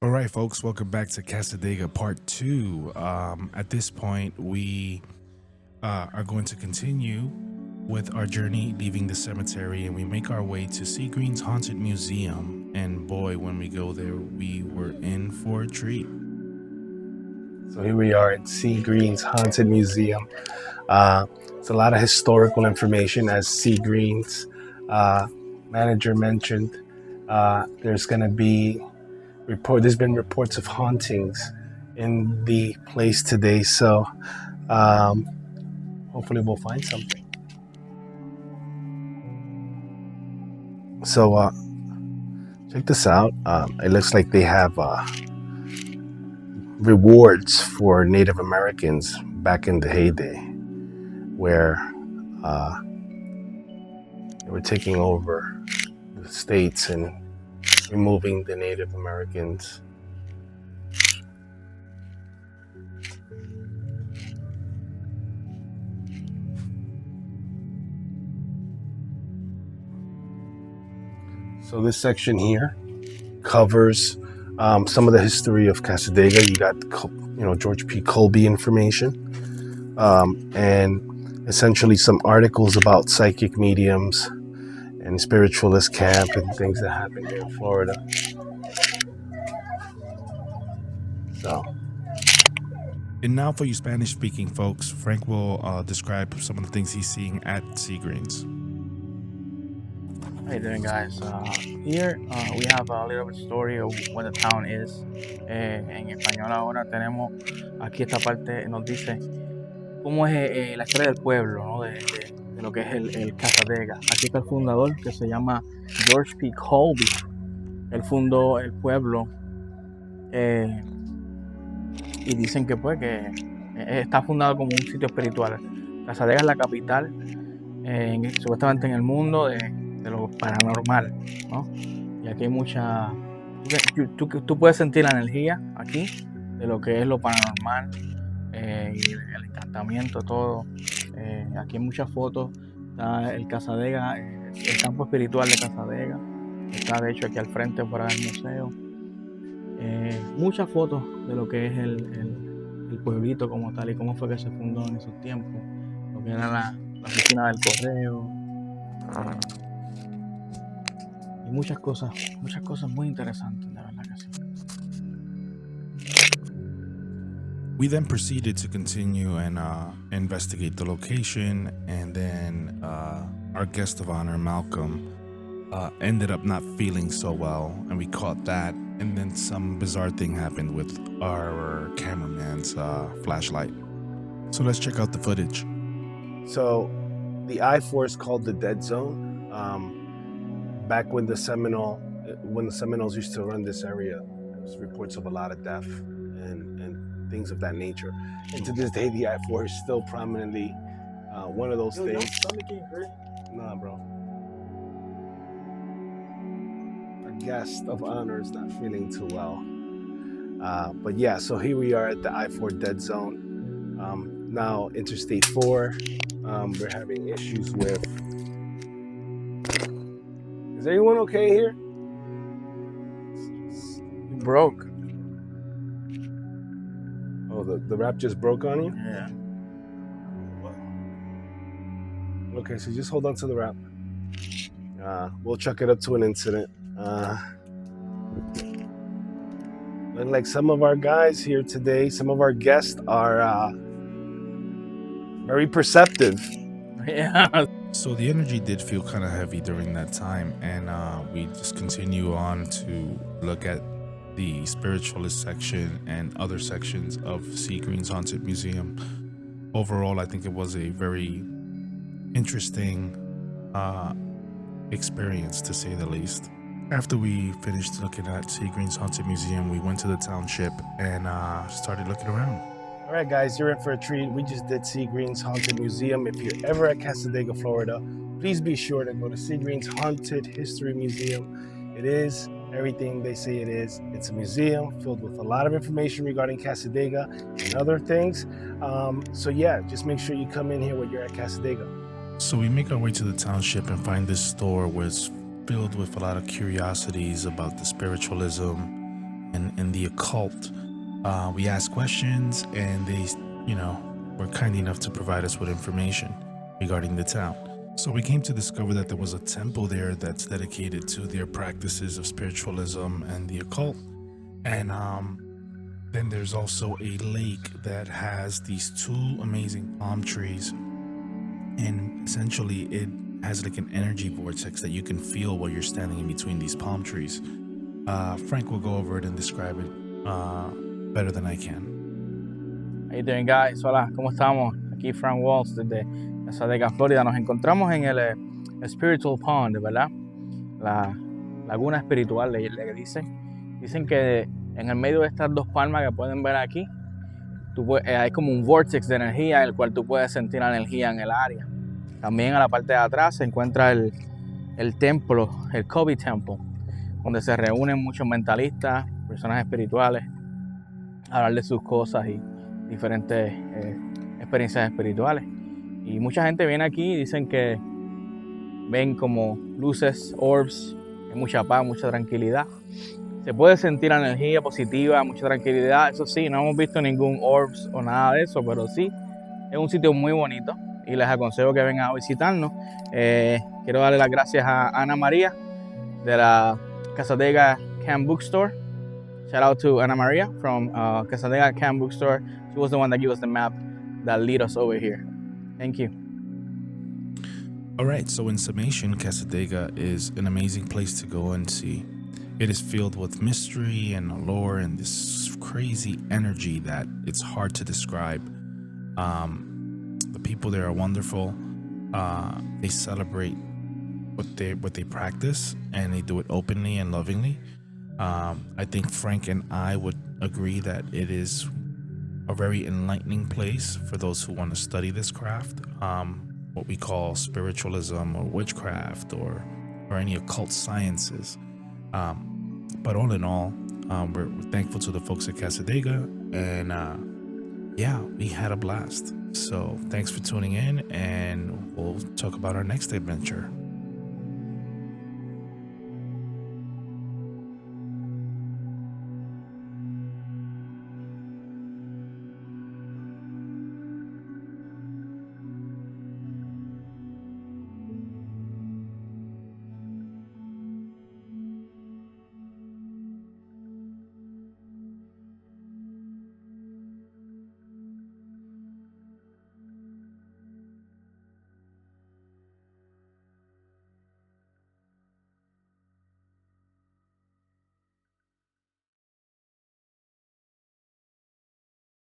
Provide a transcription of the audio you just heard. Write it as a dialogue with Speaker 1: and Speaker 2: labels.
Speaker 1: All right, folks, welcome back to Cassadaga Part 2. At this point, we are going to continue with our journey leaving the cemetery, and we make our way to Sea Green's Haunted Museum. And boy, when we go there, we were in for a treat.
Speaker 2: So here we are at Sea Green's Haunted Museum. It's a lot of historical information, as Sea Green's manager mentioned. There's going to be There's been reports of hauntings in the place today, so hopefully we'll find something. So check this out. It looks like they have rewards for Native Americans back in the heyday, where they were taking over the states and removing the Native Americans. So this section here covers some of the history of Cassadaga. You got, George P. Colby information, and essentially some articles about psychic mediums and spiritualist camp and things that happen here in Florida. So,
Speaker 1: And now, for you Spanish-speaking folks, Frank will describe some of the things he's seeing at Sea Green's.
Speaker 3: How you doing, guys? Here we have a little bit story of what the town is. En español ahora tenemos aquí esta parte, nos dice cómo es la historia del pueblo, ¿no? de lo que es el Cassadaga. Aquí está el fundador, que se llama George P. Colby. Él fundó el pueblo y dicen que pues que está fundado como un sitio espiritual. Cassadaga es la capital, supuestamente en el mundo de lo paranormal, ¿no? Y aquí hay mucha... Tú puedes sentir la energía aquí de lo que es lo paranormal, y el encantamiento, todo. Aquí hay muchas fotos. Está el Cassadaga, el campo espiritual de Cassadaga. Está de hecho aquí al frente fuera del museo. Muchas fotos de lo que es el pueblito como tal y cómo fue que se fundó en esos tiempos. Lo que era la oficina del correo. Y muchas cosas muy interesantes, de verdad que sí.
Speaker 1: We then proceeded to continue and investigate the location, and then our guest of honor, Malcolm, ended up not feeling so well, and we caught that, and then some bizarre thing happened with our cameraman's flashlight. So let's check out the footage.
Speaker 2: So the I-4 is called the Dead Zone. Back when the Seminoles used to run this area, there was reports of a lot of death and things of that nature. And to this day, the I-4 is still prominently one of those things. Nah, bro. Our guest of honor is not feeling too well. But yeah, so here we are at the I-4 Dead Zone. Now Interstate 4, we're having issues with... Is everyone okay here?
Speaker 3: Broke.
Speaker 2: Oh, the wrap just broke on you?
Speaker 3: Yeah.
Speaker 2: Okay, so just hold on to the wrap. We'll chuck it up to an incident. Look like some of our guys here today, some of our guests are very perceptive.
Speaker 3: Yeah.
Speaker 1: So the energy did feel kind of heavy during that time, and we just continue on to look at the spiritualist section and other sections of Sea Green's Haunted Museum. Overall, I think it was a very interesting experience, to say the least. After we finished looking at Sea Green's Haunted Museum, we went to the township and started looking around.
Speaker 2: All right, guys, you're in for a treat. We just did Sea Green's Haunted Museum. If you're ever at Cassadaga, Florida, please be sure to go to Sea Green's Haunted History Museum. It is everything they say it is. It's a museum filled with a lot of information regarding Cassadaga and other things. So yeah, just make sure you come in here when you're at Cassadaga.
Speaker 1: So we make our way to the township and find this store where it's filled with a lot of curiosities about the spiritualism and the occult. We asked questions, and they, were kind enough to provide us with information regarding the town. So we came to discover that there was a temple there that's dedicated to their practices of spiritualism and the occult. And then there's also a lake that has these two amazing palm trees. And essentially it has like an energy vortex that you can feel while you're standing in between these palm trees. Frank will go over it and describe it better than I can.
Speaker 3: How you doing, guys? Hola, ¿cómo estamos? Aquí Frank Walls desde Cassadaga, Florida. Nos encontramos en el Spiritual Pond, ¿verdad? La laguna espiritual, le dicen. Dicen que en el medio de estas dos palmas que pueden ver aquí, hay como un vortex de energía, el cual tú puedes sentir la energía en el área. También a la parte de atrás se encuentra el templo, el Kobe Temple, donde se reúnen muchos mentalistas, personas espirituales, a hablar de sus cosas y diferentes experiencias espirituales. Y mucha gente viene aquí y dicen que ven como luces, orbs, hay mucha paz, mucha tranquilidad. Se puede sentir la energía positiva, mucha tranquilidad. Eso sí, no hemos visto ningún orbs o nada de eso, pero sí, es un sitio muy bonito y les aconsejo que vengan a visitarnos. Quiero darle las gracias a Ana María de la Cassadaga Camp Bookstore. Shout out to Ana Maria from Cassadaga Camp Bookstore. She was the one that gave us the map that lead us over here. Thank you.
Speaker 1: All right, so in summation, Cassadaga is an amazing place to go and see. It is filled with mystery and allure and this crazy energy that it's hard to describe. The people there are wonderful. They celebrate what they practice, and they do it openly and lovingly. I think Frank and I would agree that it is a very enlightening place for those who want to study this craft, what we call spiritualism or witchcraft or any occult sciences. But all in all, we're thankful to the folks at Cassadaga, and we had a blast. So thanks for tuning in, and we'll talk about our next adventure.